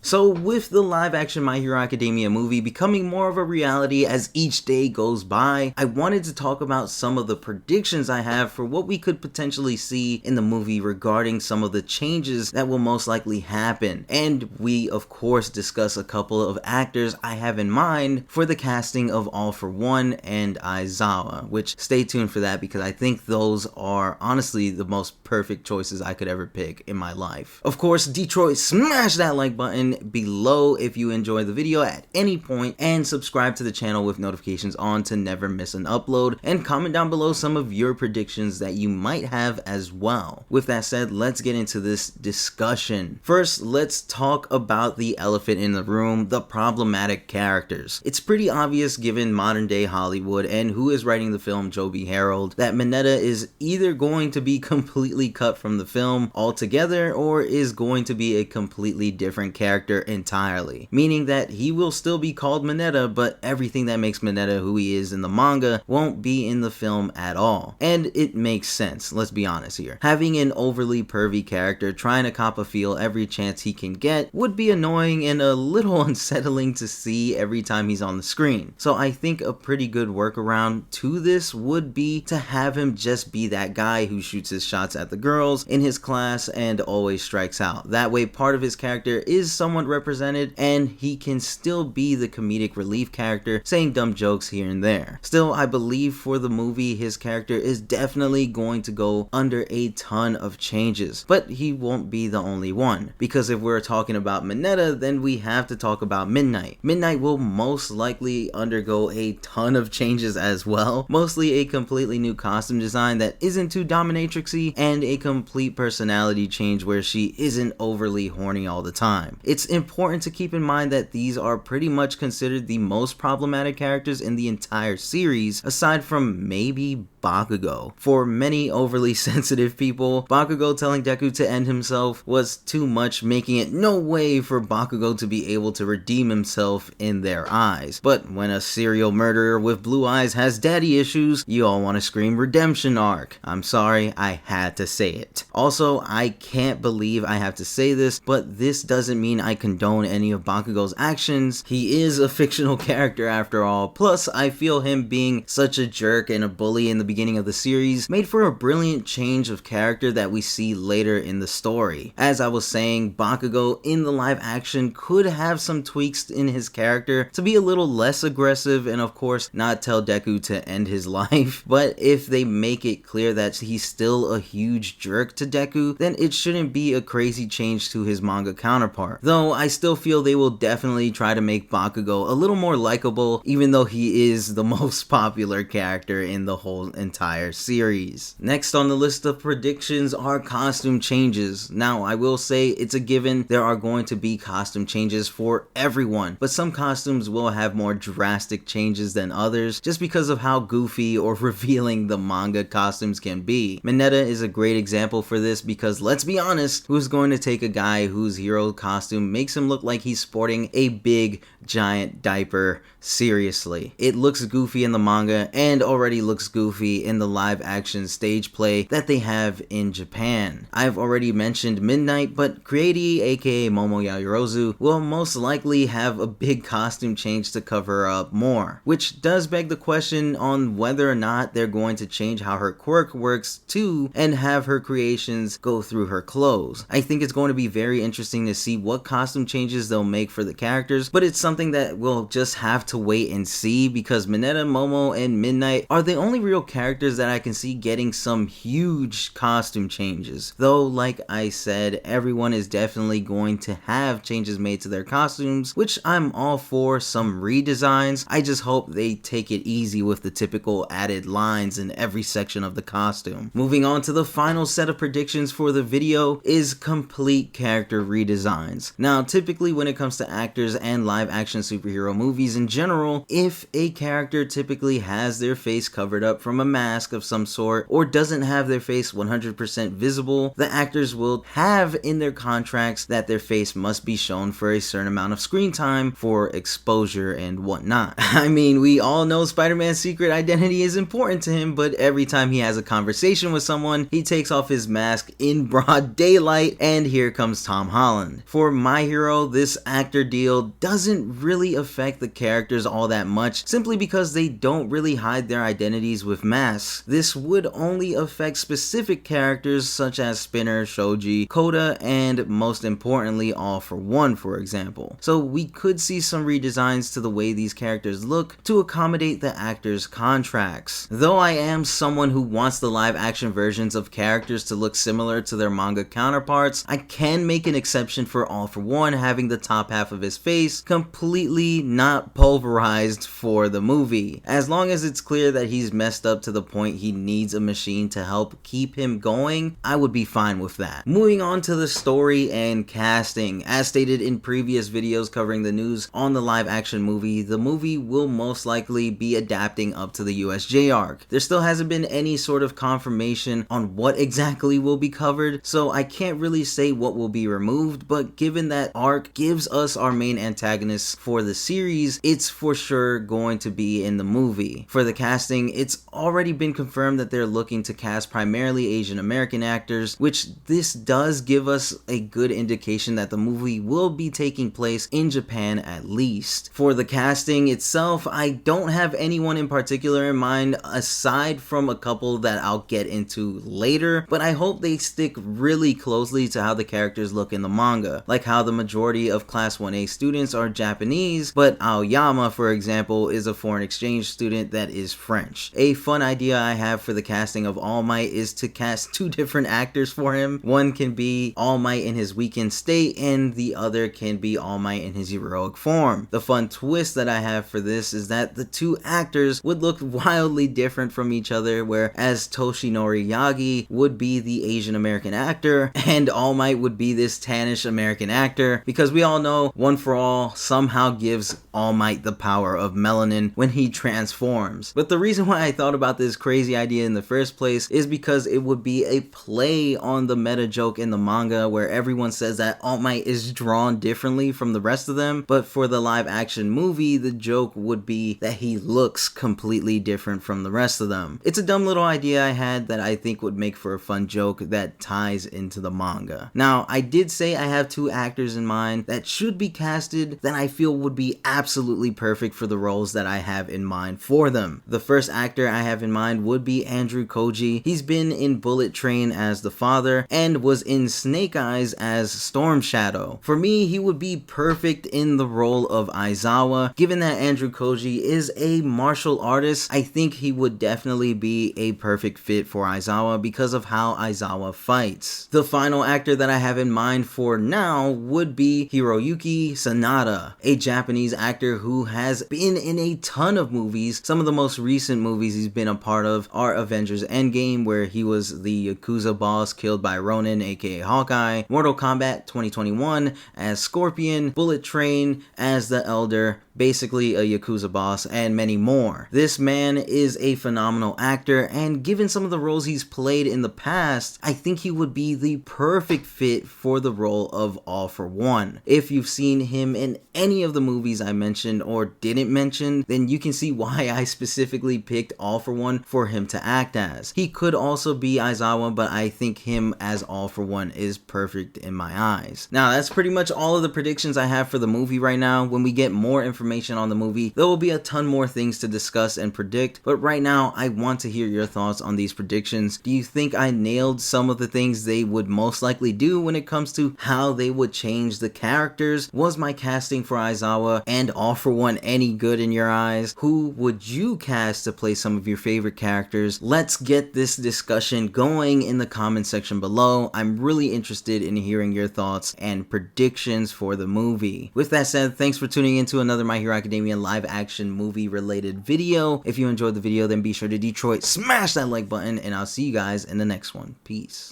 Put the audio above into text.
So with the live action My Hero Academia movie becoming more of a reality as each day goes by, I wanted to talk about some of the predictions I have for what we could potentially see in the movie regarding some of the changes that will most likely happen. And we of course discuss a couple of actors I have in mind for the casting of All For One and Aizawa, which stay tuned for that because I think those are honestly the most perfect choices I could ever pick in my life. Of course, Detroit, smash that like button below if you enjoy the video at any point, and subscribe to the channel with notifications on to never miss an upload, and comment down below some of your predictions that you might have as well. With that said, let's get into this discussion. First, let's talk about the elephant in the room, the problematic characters. It's pretty obvious given modern day Hollywood and who is writing the film, Joby Harold, that Mineta is either going to be completely cut from the film altogether or is going to be a completely different character entirely, meaning that he will still be called Mineta, but everything that makes Mineta who he is in the manga won't be in the film at all. And it makes sense, let's be honest here. Having an overly pervy character trying to cop a feel every chance he can get would be annoying and a little unsettling to see every time he's on the screen. So I think a pretty good workaround to this would be to have him just be that guy who shoots his shots at the girls in his class and always strikes out. That way part of his character is somewhat represented and he can still be the comedic relief character saying dumb jokes here and there. Still, I believe for the movie his character is definitely going to go under a ton of changes, but he won't be the only one, because if we're talking about Mineta, then we have to talk about Midnight. Midnight will most likely undergo a ton of changes as well, mostly a completely new costume design that isn't too dominatrixy and a complete personality change where she isn't overly horny all the time. It's important to keep in mind that these are pretty much considered the most problematic characters in the entire series, aside from maybe Bakugo. For many overly sensitive people, Bakugo telling Deku to end himself was too much, making it no way for Bakugo to be able to redeem himself in their eyes. But when a serial murderer with blue eyes has daddy issues, you all want to scream redemption arc. I'm sorry, I had to say it. Also, I can't believe I have to say this, but this doesn't mean I condone any of Bakugo's actions. He is a fictional character after all, plus I feel him being such a jerk and a bully in the beginning of the series made for a brilliant change of character that we see later in the story. As I was saying, Bakugo in the live action could have some tweaks in his character to be a little less aggressive and of course not tell Deku to end his life, but if they make it clear that he's still a huge jerk to Deku, then it shouldn't be a crazy change to his manga counterpart. Though I still feel they will definitely try to make Bakugo a little more likable, even though he is the most popular character in the whole entire series. Next on the list of predictions are costume changes. Now I will say it's a given there are going to be costume changes for everyone, but some costumes will have more drastic changes than others just because of how goofy or revealing the manga costumes can be. Mineta is a great example for this because let's be honest, who's going to take a guy whose hero costume makes him look like he's sporting a big giant diaper seriously? It looks goofy in the manga and already looks goofy in the live action stage play that they have in Japan. I've already mentioned Midnight, but Creati aka Momo Yaoyorozu will most likely have a big costume change to cover up more, which does beg the question on whether or not they're going to change how her quirk works too and have her creations go through her clothes. I think it's going to be very interesting to see what costume changes they'll make for the characters, but it's something that we'll just have to wait and see because Mineta, Momo, and Midnight are the only real characters that I can see getting some huge costume changes. Though, like I said, everyone is definitely going to have changes made to their costumes, which I'm all for some redesigns. I just hope they take it easy with the typical added lines in every section of the costume. Moving on to the final set of predictions for the video is complete character redesigns. Now, typically when it comes to actors and live action superhero movies in general, if a character typically has their face covered up from a mask of some sort or doesn't have their face 100% visible, the actors will have in their contracts that their face must be shown for a certain amount of screen time for exposure and whatnot. I mean, we all know Spider-Man's secret identity is important to him, but every time he has a conversation with someone, he takes off his mask in broad daylight, and here comes Tom Holland. For my My Hero, this actor deal doesn't really affect the characters all that much, simply because they don't really hide their identities with masks. This would only affect specific characters such as Spinner, Shoji, Koda, and most importantly, All For One, for example. So we could see some redesigns to the way these characters look to accommodate the actors' contracts. Though I am someone who wants the live action versions of characters to look similar to their manga counterparts, I can make an exception for All For One having the top half of his face completely not pulverized for the movie. As long as it's clear that he's messed up to the point he needs a machine to help keep him going, I would be fine with that. Moving on to the story and casting. As stated in previous videos covering the news on the live action movie, the movie will most likely be adapting up to the USJ arc. There still hasn't been any sort of confirmation on what exactly will be covered, so I can't really say what will be removed, but given that arc gives us our main antagonists for the series, it's for sure going to be in the movie. For the casting, it's already been confirmed that they're looking to cast primarily Asian American actors, which this does give us a good indication that the movie will be taking place in Japan at least. For the casting itself, I don't have anyone in particular in mind aside from a couple that I'll get into later, but I hope they stick really closely to how the characters look in the manga, like how the majority of Class 1A students are Japanese, but Aoyama, for example, is a foreign exchange student that is French. A fun idea I have for the casting of All Might is to cast two different actors for him. One can be All Might in his weakened state, and the other can be All Might in his heroic form. The fun twist that I have for this is that the two actors would look wildly different from each other, whereas Toshinori Yagi would be the Asian American actor, and All Might would be this tannish American actor, because we all know One For All somehow gives All Might the power of melanin when he transforms. But the reason why I thought about this crazy idea in the first place is because it would be a play on the meta joke in the manga where everyone says that All Might is drawn differently from the rest of them, but for the live action movie, the joke would be that he looks completely different from the rest of them. It's a dumb little idea I had that I think would make for a fun joke that ties into the manga. Now, I did say I have two actors in mind that should be casted that I feel would be absolutely perfect for the roles that I have in mind for them. The first actor I have in mind would be Andrew Koji. He's been in Bullet Train as the father and was in Snake Eyes as Storm Shadow. For me, he would be perfect in the role of Aizawa. Given that Andrew Koji is a martial artist, I think he would definitely be a perfect fit for Aizawa because of how Aizawa fights. The final actor that I have in mind for now would be Hiroyuki Sanada, a Japanese actor who has been in a ton of movies. Some of the most recent movies he's been a part of are Avengers Endgame, where he was the Yakuza boss killed by Ronin, aka Hawkeye, Mortal Kombat 2021 as Scorpion, Bullet Train as the Elder, basically a Yakuza boss, and many more. This man is a phenomenal actor, and given some of the roles he's played in the past, I think he would be the perfect fit for the role of All For One. If you've seen him in any of the movies I mentioned or didn't mention, then you can see why I specifically picked All For One for him to act as. He could also be Aizawa, but I think him as All For One is perfect in my eyes. Now, that's pretty much all of the predictions I have for the movie right now. When we get more information on the movie, there will be a ton more things to discuss and predict, but right now I want to hear your thoughts on these predictions. Do you think I nailed some of the things they would most likely do when it comes to how they would change the characters? Was my casting for Aizawa and All For One any good in your eyes? Who would you cast to play some of your favorite characters? Let's get this discussion going in the comment section below. I'm really interested in hearing your thoughts and predictions for the movie. With that said, thanks for tuning into another My Hero Academia live action movie related video. If you enjoyed the video, then be sure to smash that like button, and I'll see you guys in the next one. Peace.